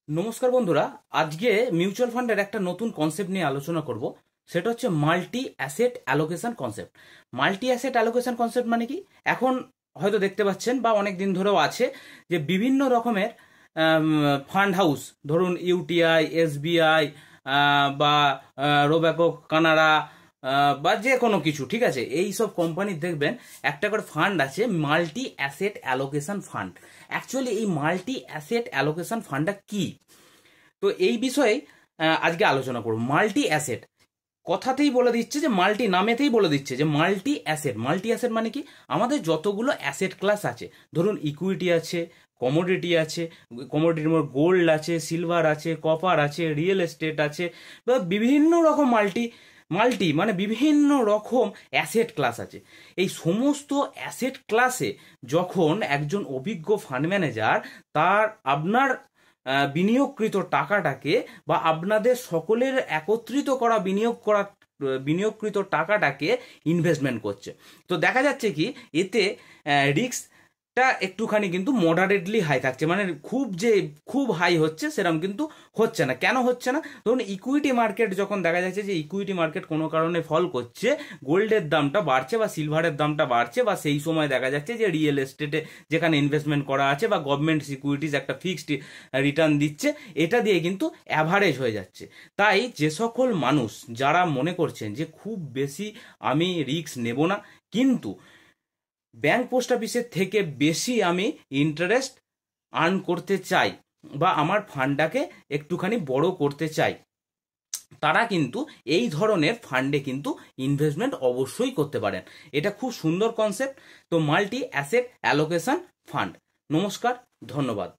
নমস্কার বন্ধুরা, আজকে মিউচুয়াল ফান্ডের একটা নতুন কনসেপ্ট নিয়ে আলোচনা করব। সেটা হচ্ছে multi asset allocation concept. Multi asset allocation concept মানে কি? এখন হয়তো দেখতে পাচ্ছেন বা অনেক দিন ধরেও আছে যে বিভিন্ন রকমের ফান্ড হাউস, ধরুন ইউটিআই, এসবিআই বা রোব্যাকো কানাডা বা যে কোনো কিছু, ঠিক আছে, এই সব কোম্পানির দেখবেন একটা করে ফান্ড আছে, multi asset allocation fund. Actually এই মাল্টি অ্যাসেট অ্যালোকেশন ফান্ডটা কি, তো এই বিষয়ে আজকে আলোচনা করব। মাল্টি অ্যাসেট কথাতেই বলে দিচ্ছে যে মাল্টি, নামেতেই বলে দিচ্ছে যে মাল্টি অ্যাসেট। মাল্টি অ্যাসেট মানে কি? আমাদের যতগুলো অ্যাসেট ক্লাস আছে, ধরুন ইকুইটি আছে, কমোডিটি আছে, কমোডিটির মধ্যে গোল্ড আছে, সিলভার আছে, কপার আছে, রিয়েল এস্টেট আছে, বা বিভিন্ন রকম মাল্টি মাল্টি মানে বিভিন্ন রকম অ্যাসেট ক্লাস আছে। এই সমস্ত অ্যাসেট ক্লাসে যখন একজন অভিজ্ঞ ফান্ড ম্যানেজার তার আপনার বিনিয়োগকৃত টাকাটাকে বা আপনাদের সকলের একত্রিত করা বিনিয়োগকৃত টাকাটাকে ইনভেস্টমেন্ট করছে, তো দেখা যাচ্ছে কি এতে রিস্কটা একটুখানি কিন্তু মডারেটলি হাই থাকছে। মানে খুব হাই হচ্ছে সেরকম কিন্তু হচ্ছে না। কেন হচ্ছে না? ধরুন ইকুইটি মার্কেট যখন দেখা যাচ্ছে যে ইকুইটি মার্কেট কোনো কারণে ফল করছে, গোল্ডের দামটা বাড়ছে বা সিলভারের দামটা বাড়ছে, বা সেই সময় দেখা যাচ্ছে যে রিয়েল এস্টেটে যেখানে ইনভেস্টমেন্ট করা আছে বা গভর্নমেন্ট সিকিউরিটিজ একটা ফিক্সড রিটার্ন দিচ্ছে, এটা দিয়ে কিন্তু অ্যাভারেজ হয়ে যাচ্ছে। তাই যে সকল মানুষ যারা মনে করছেন যে খুব বেশি আমি রিস্ক নেব না, কিন্তু ব্যাংক পোস্ট অফিসের থেকে বেশি আমি ইন্টারেস্ট আর্ন করতে চাই বা আমার ফান্ডটাকে একটুখানি বড় করতে চাই, তারা কিন্তু এই ধরনের ফান্ডে কিন্তু ইনভেস্টমেন্ট অবশ্যই করতে পারেন। এটা খুব সুন্দর কনসেপ্ট। তো মাল্টি অ্যাসেট অ্যালোকেশন ফান্ড। নমস্কার, ধন্যবাদ।